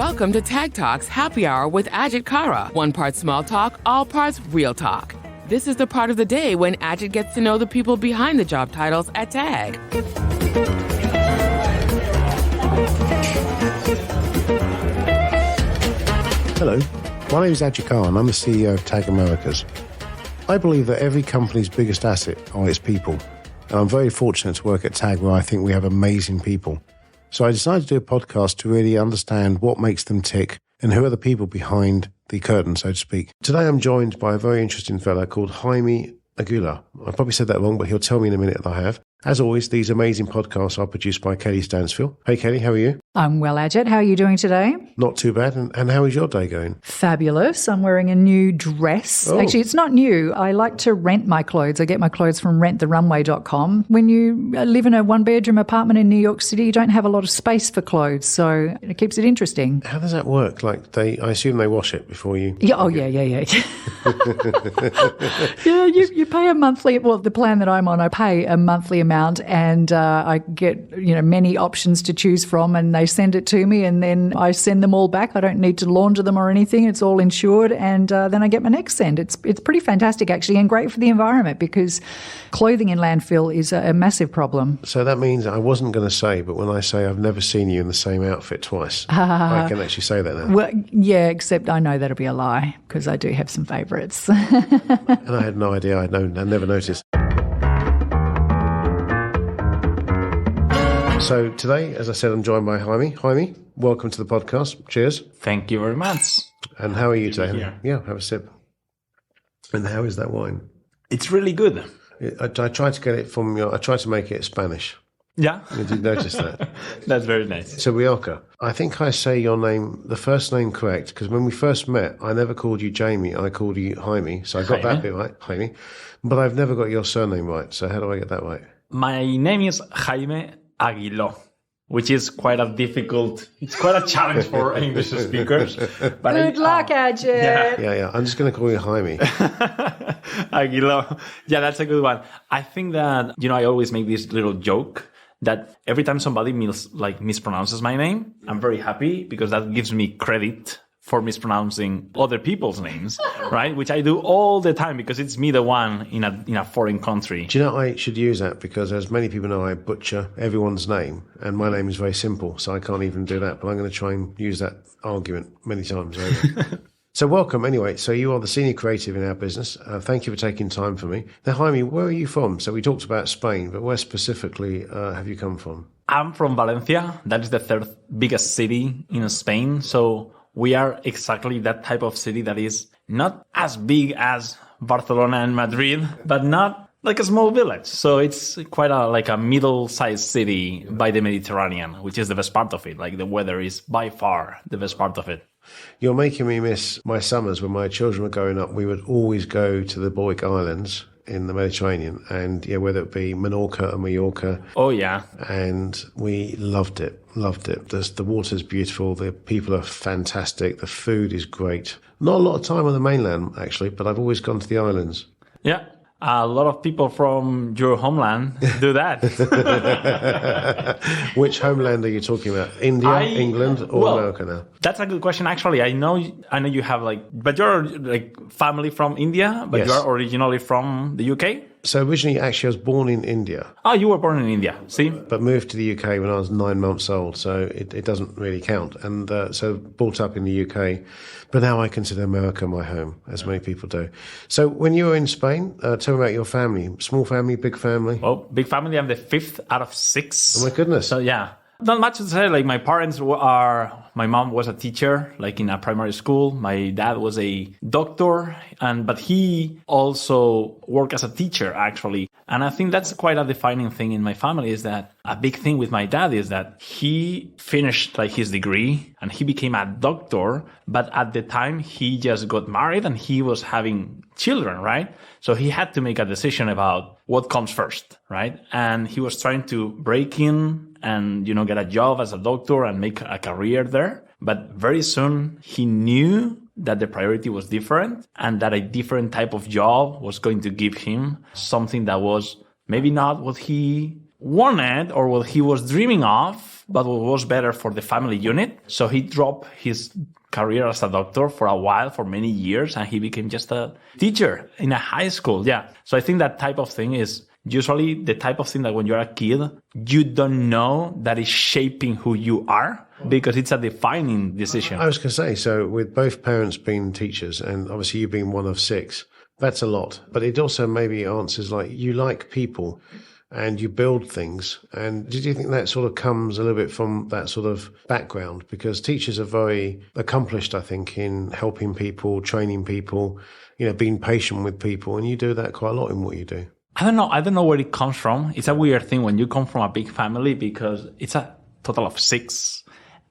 Welcome to Tag Talks Happy Hour with Ajit Kara. One part small talk, all parts real talk. This is the part of the day when Ajit gets to know the people behind the job titles at Tag. Hello, my name is Ajit Khan. I'm the CEO of Tag Americas. I believe that every company's biggest asset are its people. And I'm very fortunate to work at Tag, where I think we have amazing people. So I decided to do a podcast to really understand what makes them tick and who are the people behind the curtain, so to speak. Today I'm joined by a very interesting fellow called Jaime Aguilo. I probably said that wrong, but he'll tell me in a minute that I have. As always, these amazing podcasts are produced by Kaylie Stansfield. Hey Kaylie, how are you? I'm well, Ajit. How are you doing today? Not too bad. And how is your day going? Fabulous. I'm wearing a new dress. Oh. Actually, it's not new. I like to rent my clothes. I get my clothes from renttherunway.com. When you live in a one-bedroom apartment in New York City, you don't have a lot of space for clothes, so it keeps it interesting. How does that work? Like, I assume they wash it before you... Yeah, yeah. Yeah, you pay a monthly... Well, the plan that I'm on, I pay a monthly amount, and I get, many options to choose from, and they send it to me, and then I send them all back. I don't need to launder them or anything. It's all insured, and then I get my next send. It's pretty fantastic, actually, and great for the environment, because clothing in landfill is a massive problem. So that means I wasn't going to say, but when I say I've never seen you in the same outfit twice, I can actually say that now. Well, yeah, except I know that'll be a lie, because I do have some favourites. And I had no idea. I never noticed. So today, as I said, I'm joined by Jaime. Jaime, welcome to the podcast. Cheers. Thank you very much. And how are you today? Here. Yeah, have a sip. And how is that wine? It's really good. I tried to get it from I tried to make it Spanish. Yeah. Did you notice that? That's very nice. So, Rialka, I think I say your name, the first name correct, because when we first met, I never called you Jamie, I called you Jaime. So I got that bit right, Jaime. But I've never got your surname right. So how do I get that right? My name is Jaime Aguilo, which is quite a challenge for English speakers. But Good luck, Ajit. Yeah. I'm just going to call you Jaime. Aguilo. Yeah, that's a good one. I think that, I always make this little joke that every time somebody mispronounces my name, I'm very happy, because that gives me credit for mispronouncing other people's names, right? Which I do all the time, because it's me the one in a foreign country. Do you know, I should use that, because as many people know, I butcher everyone's name, and my name is very simple, so I can't even do that. But I'm going to try and use that argument many times over. So welcome anyway. So you are the senior creative in our business. Thank you for taking time for me. Now, Jaime, where are you from? So we talked about Spain, but where specifically have you come from? I'm from Valencia. That is the third biggest city in Spain. So we are exactly that type of city that is not as big as Barcelona and Madrid, but not like a small village. So it's quite a middle-sized city by the Mediterranean, which is the best part of it. Like, the weather is by far the best part of it. You're making me miss my summers. When my children were growing up, we would always go to the Balearic Islands in the Mediterranean, and whether it be Menorca or Mallorca. Oh, yeah. And we loved it. The water's beautiful. The people are fantastic. The food is great. Not a lot of time on the mainland, actually, but I've always gone to the islands. Yeah. A lot of people from your homeland do that. Which homeland are you talking about? India, England, or America now? That's a good question. Actually, I know you have but you're family from India, but Yes. you are originally from the UK? So originally, actually, I was born in India. Oh, you were born in India. See? But moved to the UK when I was 9 months old, so it doesn't really count. And so brought up in the UK. But now I consider America my home, as many people do. So when you were in Spain, tell me about your family. Small family, big family? Oh, big family. I'm the fifth out of six. Oh, my goodness. So, yeah. Not much to say. My parents my mom was a teacher, in a primary school. My dad was a doctor, but he also worked as a teacher, actually. And I think that's quite a defining thing in my family, is that a big thing with my dad is that he finished his degree and he became a doctor. But at the time he just got married and he was having children, right? So he had to make a decision about what comes first, right? And he was trying to break in and, get a job as a doctor and make a career there. But very soon he knew that the priority was different and that a different type of job was going to give him something that was maybe not what he wanted or what he was dreaming of, but what was better for the family unit. So he dropped his career as a doctor for a while, for many years, and he became just a teacher in a high school. Yeah. So I think that type of thing is usually the type of thing that when you're a kid, you don't know that is shaping who you are because it's a defining decision. I was going to say, so with both parents being teachers and obviously you being one of 6, that's a lot. But it also maybe answers like you like people and you build things. And did you think that sort of comes a little bit from that sort of background? Because teachers are very accomplished, I think, in helping people, training people, being patient with people. And you do that quite a lot in what you do. I don't know where it comes from. It's a weird thing when you come from a big family because it's a total of 6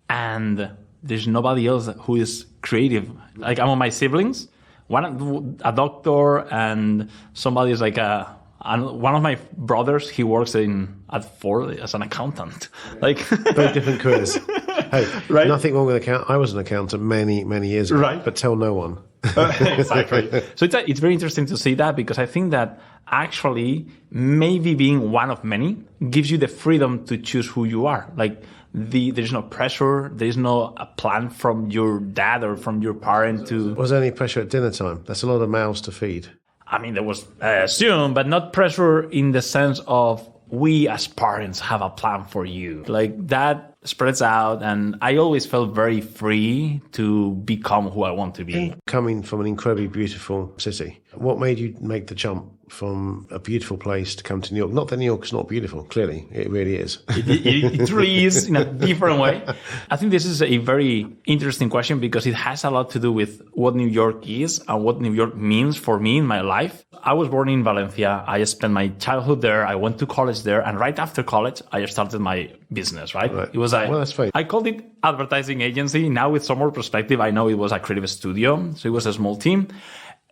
and there's nobody else who is creative. Like among my siblings, one a doctor and somebody is like one of my brothers, he works at Ford as an accountant. Like very different careers. Hey, right? Nothing wrong with accountant. I was an accountant many, many years ago, right? But tell no one. Exactly. So it's very interesting to see that because I think that actually maybe being one of many gives you the freedom to choose who you are. Like there's no pressure. There's no a plan from your dad or from your parent to. Was there any pressure at dinner time? That's a lot of mouths to feed. I mean, there was, I assume, but not pressure in the sense of we as parents have a plan for you. Like that spreads out. And I always felt very free to become who I want to be. Coming from an incredibly beautiful city, what made you make the jump from a beautiful place to come to New York? Not that New York is not beautiful, clearly, it really is. It really is in a different way. I think this is a very interesting question because it has a lot to do with what New York is and what New York means for me in my life. I was born in Valencia. I spent my childhood there. I went to college there. And right after college, I started my business, right? It was that's fine. I called it advertising agency. Now with some more perspective, I know it was a creative studio. So it was a small team.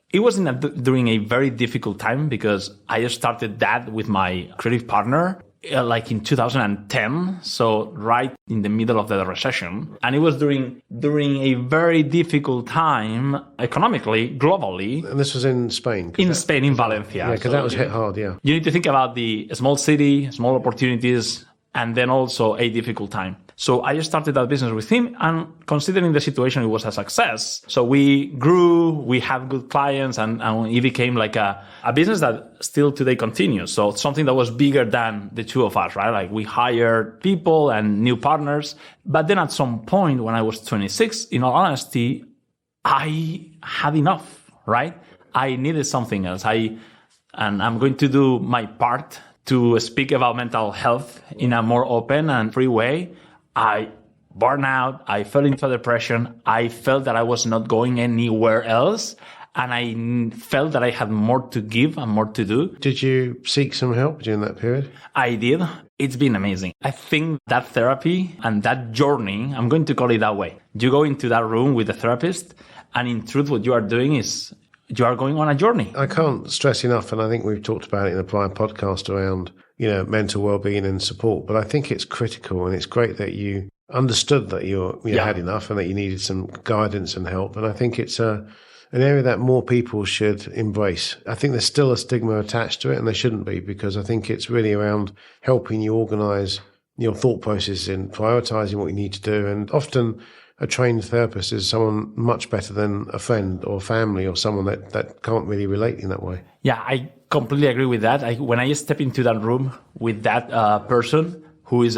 It was during a very difficult time because I started that with my creative partner like in 2010, so right in the middle of the recession. And it was during a very difficult time economically, globally. And this was in Spain? In Spain, in Valencia. Yeah, because that was hit hard, yeah. You need to think about the small city, small opportunities, and then also a difficult time. So I started that business with him, and considering the situation, it was a success. So we grew, we had good clients, and it became like a business that still today continues. So it's something that was bigger than the two of us, right? Like we hired people and new partners. But then at some point when I was 26, in all honesty, I had enough, right? I needed something else. And I'm going to do my part to speak about mental health in a more open and free way. I burned out. I fell into depression. I felt that I was not going anywhere else. And I felt that I had more to give and more to do. Did you seek some help during that period? I did. It's been amazing. I think that therapy and that journey, I'm going to call it that way. You go into that room with the therapist, and in truth, what you are doing is you are going on a journey. I can't stress enough, and I think we've talked about it in a prior podcast around, mental well-being and support, but I think it's critical, and it's great that you understood that you had enough and that you needed some guidance and help. And I think it's an area that more people should embrace. I think there's still a stigma attached to it, and there shouldn't be, because I think it's really around helping you organize your thought process and prioritizing what you need to do. And often a trained therapist is someone much better than a friend or family or someone that can't really relate in that way. Yeah, I completely agree with that. When I step into that room with that person who is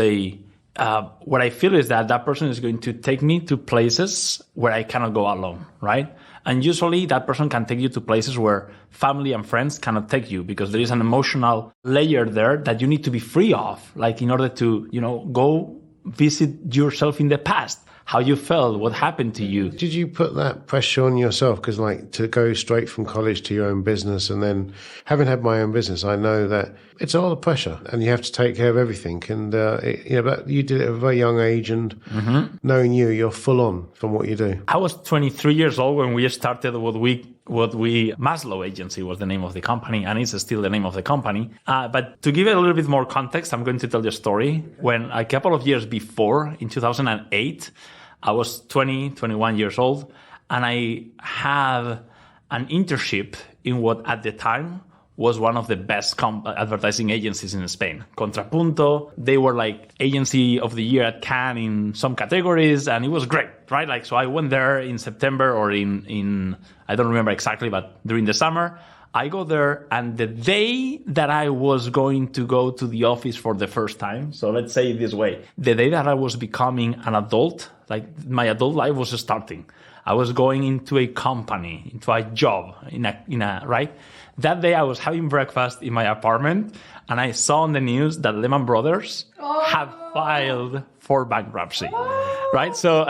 what I feel is that person is going to take me to places where I cannot go alone, right? And usually that person can take you to places where family and friends cannot take you, because there is an emotional layer there that you need to be free of, like in order to, go visit yourself in the past. How you felt, what happened to you. Did you put that pressure on yourself? Because to go straight from college to your own business, and then having had my own business, I know that it's a lot of pressure and you have to take care of everything. And, but you did it at a very young age, and knowing you're full on from what you do. I was 23 years old when we started what we Maslow Agency was the name of the company, and it's still the name of the company. But to give it a little bit more context, I'm going to tell you a story. When a couple of years before, in 2008, I was 21 years old, and I had an internship in what at the time was one of the best advertising agencies in Spain. Contrapunto, they were like agency of the year at Cannes in some categories, and it was great, right? Like, so I went there in September or in I don't remember exactly, but during the summer, I go there, and the day that I was going to go to the office for the first time, so let's say it this way, the day that I was becoming an adult, like my adult life was starting. I was going into a company, into a job, in a right? That day I was having breakfast in my apartment, and I saw on the news that Lehman Brothers have filed for bankruptcy, right? So,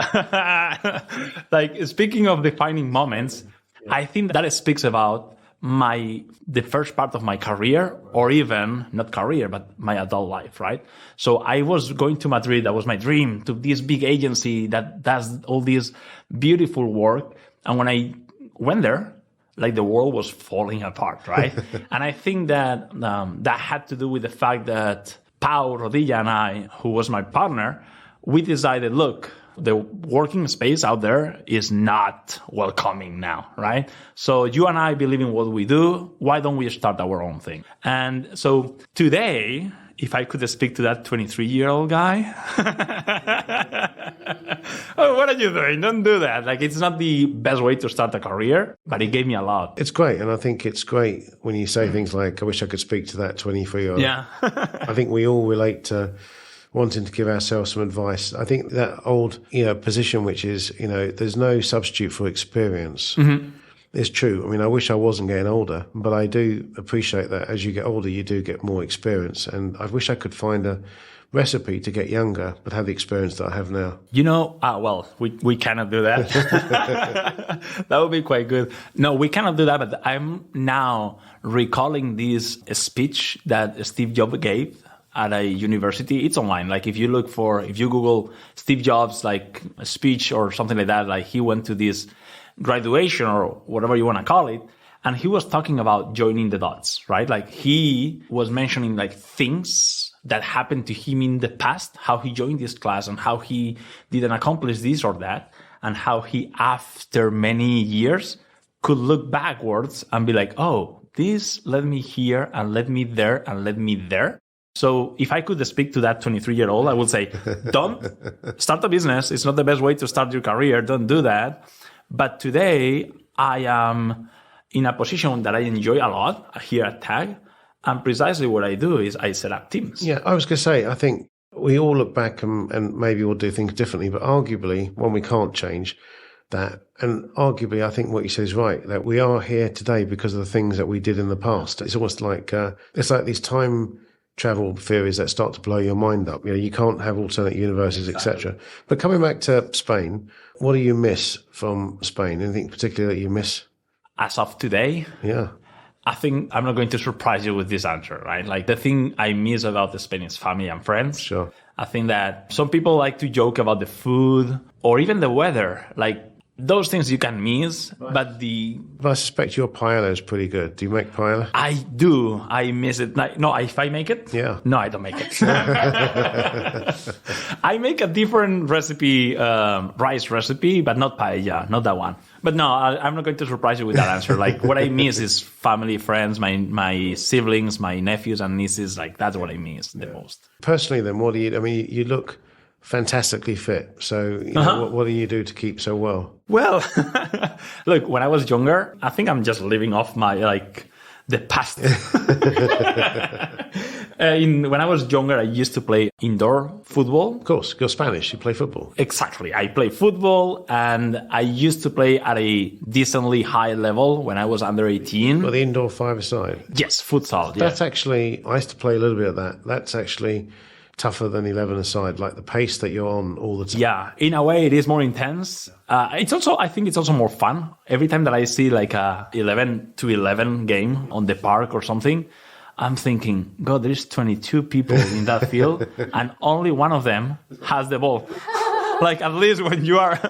like, speaking of defining moments, I think that speaks about the first part of my career, or even not career, but my adult life, right? So I was going to Madrid. That was my dream, to this big agency that does all this beautiful work. And when I went there, like, the world was falling apart, right? And I think that that had to do with the fact that Pau Rodilla and I, who was my partner, we decided, look, the working space out there is not welcoming now, right? So you and I believe in what we do. Why don't we start our own thing? And so today, if I could speak to that 23-year-old guy, oh, what are you doing? Don't do that. Like, it's not the best way to start a career, but it gave me a lot. It's great. And I think it's great when you say things like, I wish I could speak to that 23-year-old. Yeah. I think we all relate to wanting to give ourselves some advice. I think that old, position, which is, there's no substitute for experience. Mm-hmm. It's true. I mean, I wish I wasn't getting older, but I do appreciate that as you get older, you do get more experience. And I wish I could find a recipe to get younger, but have the experience that I have now. We cannot do that. That would be quite good. No, we cannot do that, but I'm now recalling this speech that Steve Jobs gave at a university. It's online. Like, if you Google Steve Jobs, like, a speech or something like that, like, he went to this graduation or whatever you want to call it, and he was talking about joining the dots, right? Like, he was mentioning, like, things that happened to him in the past, how he joined this class and how he didn't accomplish this or that, and how he, after many years, could look backwards and be like, oh, this led me here and led me there and led me there. So if I could speak to that 23-year-old, I would say, don't start a business. It's not the best way to start your career. Don't do that. But today, I am in a position that I enjoy a lot here at TAG. And precisely what I do is I set up teams. Yeah, I was going to say, I think we all look back and maybe we'll do things differently. But arguably, when we can't change that, and arguably, I think what you say is right, that we are here today because of the things that we did in the past. It's almost like, it's like these time travel theories that start to blow your mind up. You can't have alternate universes, etc. But coming back to Spain, what do you miss from Spain? Anything particular that you miss? As of today? Yeah. I think I'm not going to surprise you with this answer, right? Like, the thing I miss about Spain is family and friends. Sure. I think that some people like to joke about the food or even the weather. Like, those things you can miss, but I suspect your paella is pretty good. Do you make paella? I do. I miss it. No, if I make it? Yeah. No, I don't make it. I make a different recipe, rice recipe, but not paella, not that one. But no, I'm not going to surprise you with that answer. Like, what I miss is family, friends, my siblings, my nephews and nieces. Like, that's what I miss the most. Personally, then, what do you look fantastically fit. So, what do you do to keep so well? Well, look, when I was younger, I think I'm just living off the past. When I was younger, I used to play indoor football. Of course, you're Spanish. You play football. Exactly. I play football, and I used to play at a decently high level when I was under 18. Well, the indoor five-a-side? Yes, futsal. Yeah. That's actually, I used to play a little bit of that. That's actually tougher than 11-a-side, like the pace that you're on all the time. Yeah, in a way, it is more intense. I think it's also more fun. Every time that I see like a 11-to-11 game on the park or something, I'm thinking, God, there's 22 people in that field, and only one of them has the ball. Like, at least when you are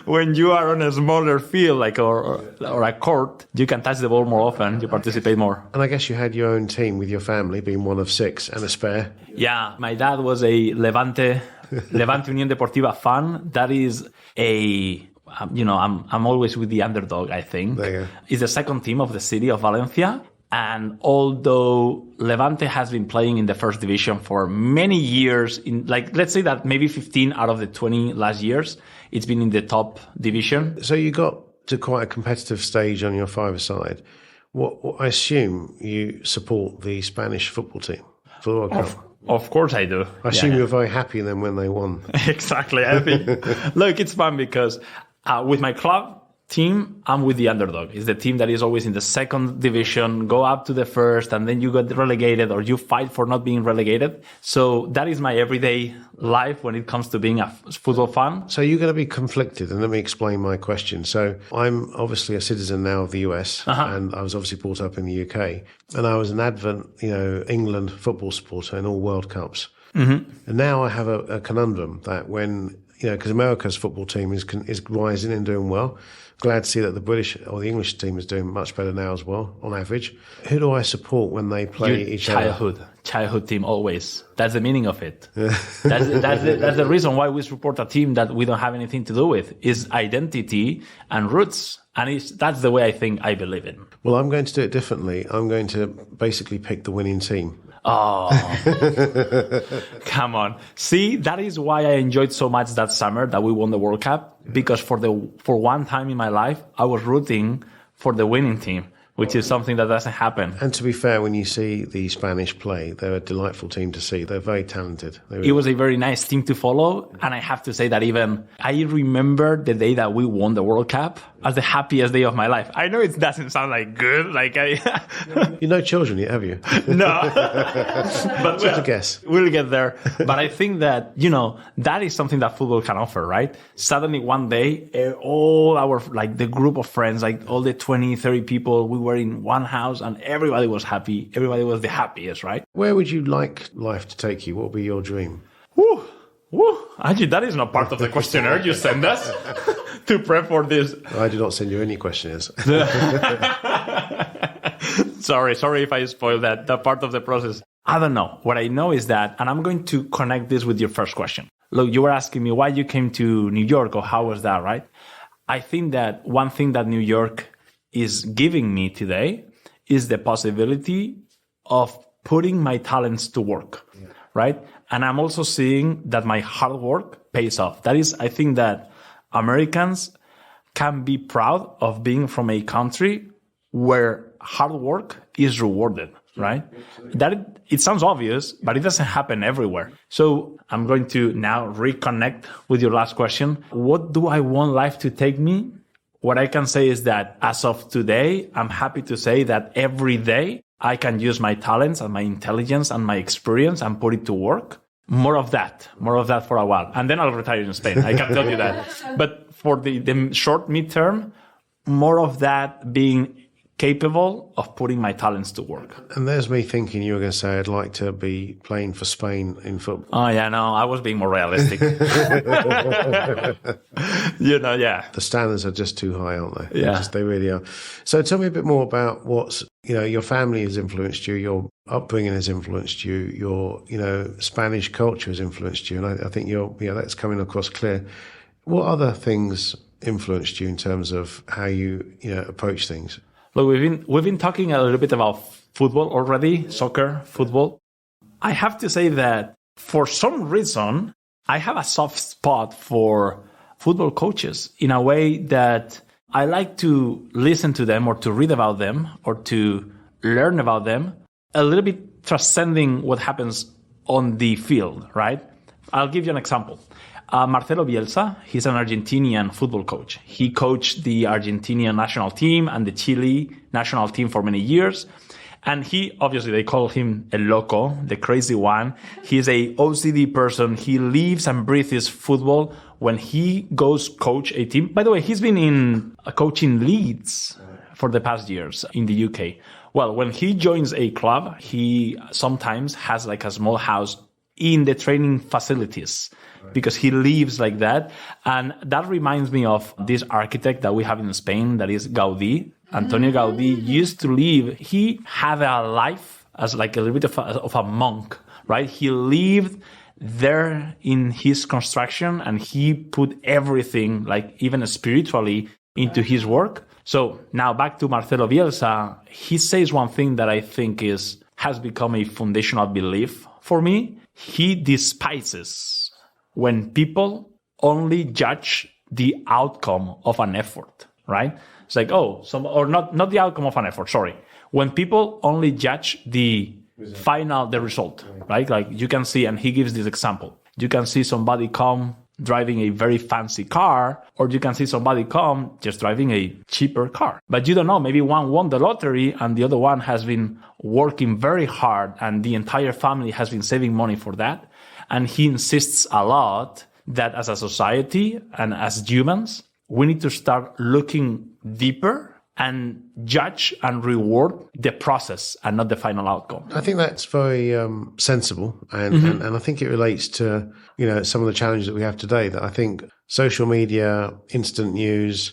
on a smaller field, like or a court, you can touch the ball more often. You participate more. And I guess you had your own team with your family, being one of 6 and a spare. Yeah, my dad was a Levante Unión Deportiva fan. That is I'm always with the underdog, I think. There you go. It's the second team of the city of Valencia. And although Levante has been playing in the first division for many years, let's say that maybe 15 out of the 20 last years, it's been in the top division. So you got to quite a competitive stage on your five-a-side. What I assume you support the Spanish football team for the World Cup. Of course I do. I assume you were very happy then when they won. Exactly. I think, look, it's fun because with my club team, I'm with the underdog. It's the team that is always in the second division, go up to the first, and then you get relegated or you fight for not being relegated. So that is my everyday life when it comes to being a football fan. So you're going to be conflicted, and let me explain my question. So I'm obviously a citizen now of the US, and I was obviously brought up in the UK, and I was an advent, England football supporter in all World Cups. Mm-hmm. And now I have a conundrum that when, because America's football team is rising and doing well. Glad to see that the British or the English team is doing much better now as well, on average. Who do I support when they play each other? Childhood team, always. That's the meaning of it. That's the reason why we support a team that we don't have anything to do with, is identity and roots. And that's the way I believe in. Well, I'm going to do it differently. I'm going to basically pick the winning team. Oh, come on. See, that is why I enjoyed so much that summer that we won the World Cup, because for one time in my life, I was rooting for the winning team, which is something that doesn't happen. And to be fair, when you see the Spanish play, they're a delightful team to see. They're very talented. It was a very nice team to follow. And I have to say that I remember the day that we won the World Cup as the happiest day of my life. I know it doesn't sound like good. You're no children yet, have you? No. But just a guess. We'll get there. But I think that, that is something that football can offer, right? Suddenly one day, all our, the group of friends, all the 20, 30 people, we were in one house and everybody was happy. Everybody was the happiest, right? Where would you like life to take you? What would be your dream? Woo! Actually, that is not part of the questionnaire you send us to prep for this. I do not send you any questionnaires. Sorry if I spoiled that part of the process. I don't know. What I know is that, and I'm going to connect this with your first question. Look, you were asking me why you came to New York or how was that, right? I think that one thing that New York is giving me today is the possibility of putting my talents to work, right? And I'm also seeing that my hard work pays off. That is, I think that Americans can be proud of being from a country where hard work is rewarded, right? It sounds obvious, but it doesn't happen everywhere. So I'm going to now reconnect with your last question. What do I want life to take me? What I can say is that as of today, I'm happy to say that every day I can use my talents and my intelligence and my experience and put it to work. More of that for a while. And then I'll retire in Spain. I can tell you that. But for the short midterm, more of that being capable of putting my talents to work. And there's me thinking you were going to say I'd like to be playing for Spain in football. Oh, yeah, no, I was being more realistic. Yeah. The standards are just too high, aren't they? Yeah. They really are. So tell me a bit more about what's, your family has influenced you, your upbringing has influenced you, your, Spanish culture has influenced you. And I think that's coming across clear. What other things influenced you in terms of how you, approach things? Look, we've been talking a little bit about football already, soccer, football. I have to say that for some reason, I have a soft spot for football coaches in a way that I like to listen to them or to read about them or to learn about them, a little bit transcending what happens on the field, right? I'll give you an example. Marcelo Bielsa, he's an Argentinian football coach. He coached the Argentinian national team and the Chile national team for many years. And obviously they call him El Loco, the crazy one. He's a OCD person. He lives and breathes football. When he goes coach a team, by the way, he's been in coaching Leeds for the past years in the UK. Well, when he joins a club, he sometimes has a small house in the training facilities because he lives like that. And that reminds me of this architect that we have in Spain, that is Gaudí. Antonio Gaudí used to live, he had a life as a little bit of a monk, right? He lived there in his construction and he put everything, even spiritually, into his work. So now back to Marcelo Bielsa, he says one thing that I think has become a foundational belief for me. He despises when people only judge the outcome of an effort, right? It's like, not the outcome of an effort, sorry. When people only judge the result, right? Like you can see, and he gives this example. You can see somebody come driving a very fancy car, or you can see somebody come just driving a cheaper car. But you don't know, maybe one won the lottery and the other one has been working very hard and the entire family has been saving money for that. And he insists a lot that as a society and as humans, we need to start looking deeper and judge and reward the process and not the final outcome. I think that's very sensible, and I think it relates to some of the challenges that we have today. That I think social media, instant news,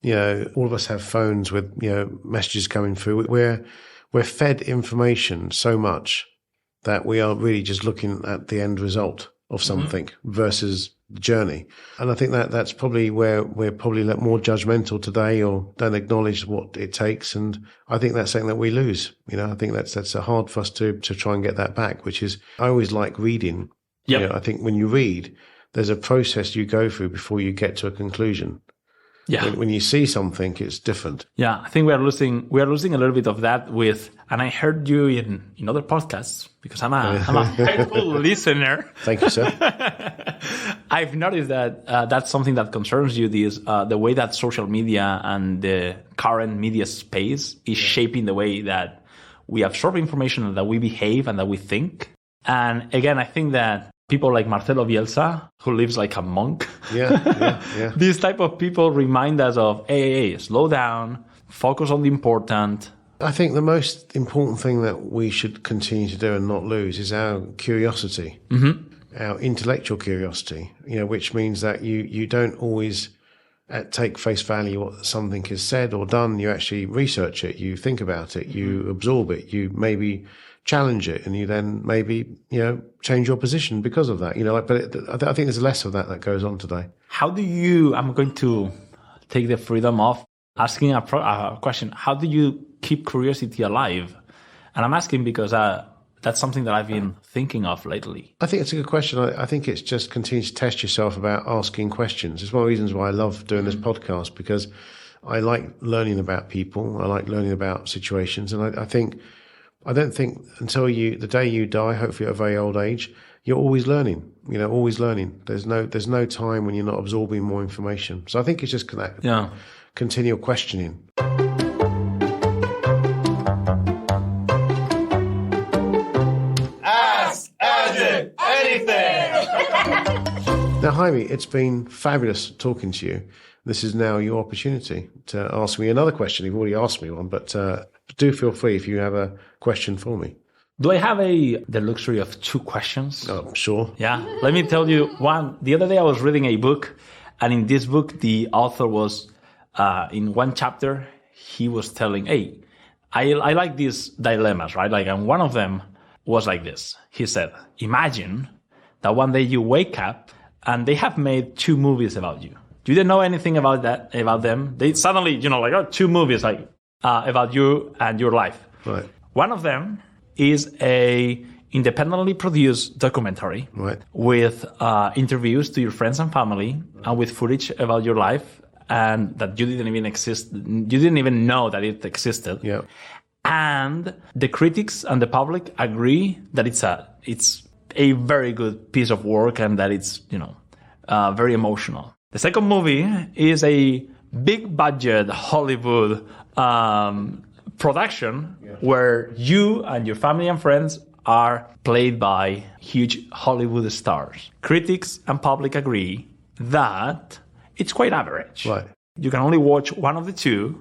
all of us have phones with messages coming through. We're fed information so much that we are really just looking at the end result of something versus the journey. And I think that's probably where we're probably more judgmental today, or don't acknowledge what it takes. And I think that's something that we lose. I think that's hard for us to try and get that back, which is, I always like reading. Yep. I think when you read, there's a process you go through before you get to a conclusion. Yeah. When you see something, it's different. Yeah, I think we are losing a little bit of that and I heard you in other podcasts, because I'm a faithful listener. Thank you, sir. I've noticed that that's something that concerns you, the way that social media and the current media space is shaping the way that we absorb information and that we behave and that we think. And again, I think that people like Marcelo Bielsa, who lives like a monk. Yeah. These type of people remind us of, hey, slow down, focus on the important. I think the most important thing that we should continue to do and not lose is our curiosity, our intellectual curiosity, which means that you don't always take face value what something is said or done. You actually research it, you think about it, you absorb it, you maybe challenge it, and you then maybe change your position because of that. But I think there's less of that goes on today. How do you? I'm going to take the freedom of asking a question. How do you keep curiosity alive? And I'm asking because that's something that I've been thinking of lately. I think it's a good question. I think it's just continue to test yourself about asking questions. It's one of the reasons why I love doing this podcast, because I like learning about people. I like learning about situations, and I don't think until the day you die, hopefully at a very old age, you're always learning. Always learning. There's no time when you're not absorbing more information. So I think it's just that continual questioning. Ask Ajit anything. Now, Jaime, it's been fabulous talking to you. This is now your opportunity to ask me another question. You've already asked me one, but do feel free if you have a question for me. Do I have the luxury of 2 questions? Oh, sure. Yeah. Let me tell you one. The other day I was reading a book, and in this book, the author was, in one chapter, he was telling, hey, I like these dilemmas, right? And one of them was like this. He said, imagine that one day you wake up and they have made 2 movies about you. You didn't know anything about them. They suddenly, 2 movies about you and your life. Right. One of them is a independently produced documentary with interviews to your friends and family and with footage about your life, and that you didn't even know that it existed. Yeah. And the critics and the public agree that it's a very good piece of work and that it's very emotional. The second movie is a big budget Hollywood production where you and your family and friends are played by huge Hollywood stars. Critics and public agree that it's quite average. Right. You can only watch one of the 2,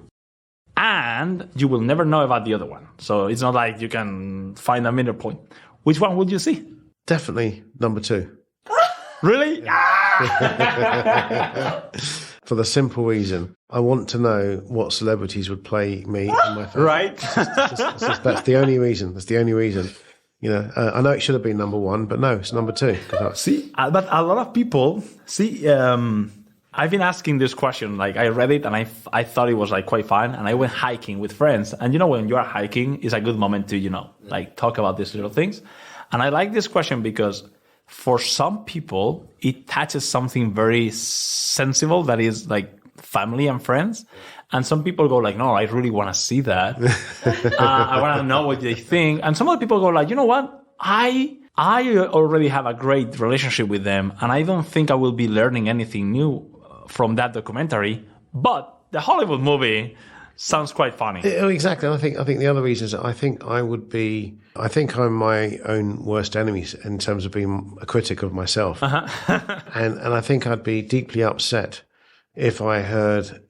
and you will never know about the other one. So it's not like you can find a middle point. Which one would you see? Definitely number 2. Really? For the simple reason, I want to know what celebrities would play me and my family. Right. That's the only reason. That's the only reason. I know it should have been number 1, but no, it's number 2. See, but a lot of people see. I've been asking this question. Like I read it and I thought it was like quite fun. And I went hiking with friends. And when you are hiking, it's a good moment to, like talk about these little things. And I like this question because for some people, it touches something very sensible that is like family and friends. And some people go like, no, I really want to see that. I want to know what they think. And some other people go like, you know what? I already have a great relationship with them. And I don't think I will be learning anything new from that documentary. But the Hollywood movie sounds quite funny. Exactly. I think the other reason is I think I'm my own worst enemy in terms of being a critic of myself. and I think I'd be deeply upset if I heard,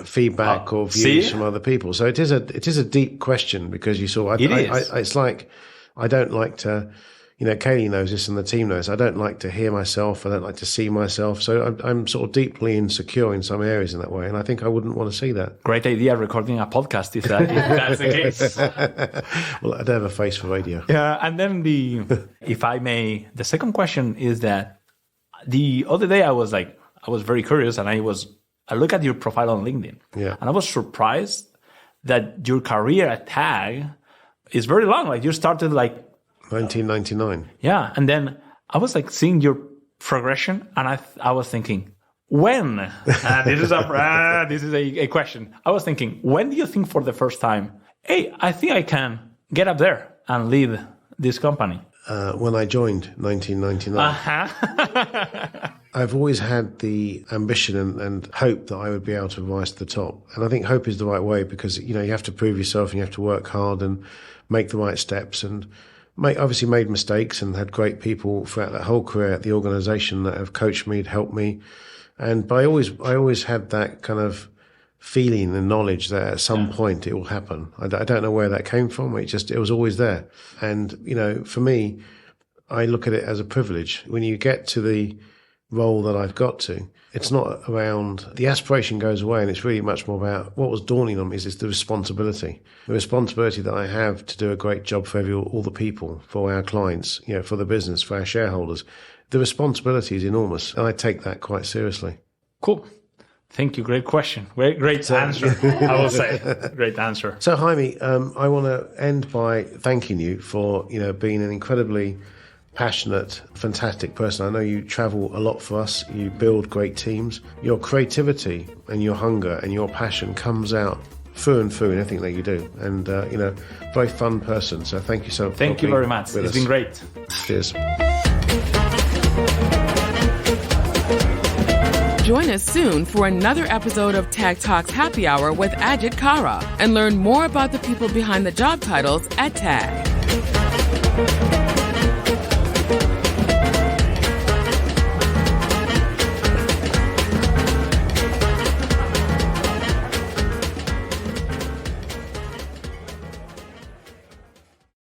feedback or views from other people. So it is a deep question because it's like, I don't like to, Kaylie knows this and the team knows, I don't like to hear myself. I don't like to see myself. So I'm sort of deeply insecure in some areas in that way. And I think I wouldn't want to see that. Great idea recording a podcast if that's the case. Well, I don't have a face for radio. Yeah. And then if I may, the second question is that the other day I was very curious and I looked at your profile on LinkedIn. Yeah. And I was surprised that your career at TAG is very long. Like you started like 1999. Yeah. And then I was like seeing your progression and I was thinking, when? This is a question. I was thinking, when do you think for the first time, hey, I think I can get up there and lead this company? When I joined 1999. I've always had the ambition and hope that I would be able to rise to the top. And I think hope is the right way because, you have to prove yourself and you have to work hard and make the right steps and obviously made mistakes and had great people throughout that whole career at the organization that have coached me, helped me. But I always had that kind of feeling and knowledge that at some point it will happen. I don't know where that came from. It was always there. And, for me, I look at it as a privilege. When you get to the role that I've got to, it's not around, the aspiration goes away and it's really much more about what was dawning on me is the responsibility that I have to do a great job for all the people, for our clients, for the business, for our shareholders. The responsibility is enormous and I take that quite seriously. Cool. Thank you. Great question. Great answer, I will say. Great answer. So, Jaime, I want to end by thanking you for, being an incredibly passionate, fantastic person. I know you travel a lot for us. You build great teams. Your creativity and your hunger and your passion comes out through and through in everything that you do. And, very fun person. So thank you so much. Thank you very much. It's been great. Cheers. Join us soon for another episode of Tag Talks Happy Hour with Ajit Kara and learn more about the people behind the job titles at TAG.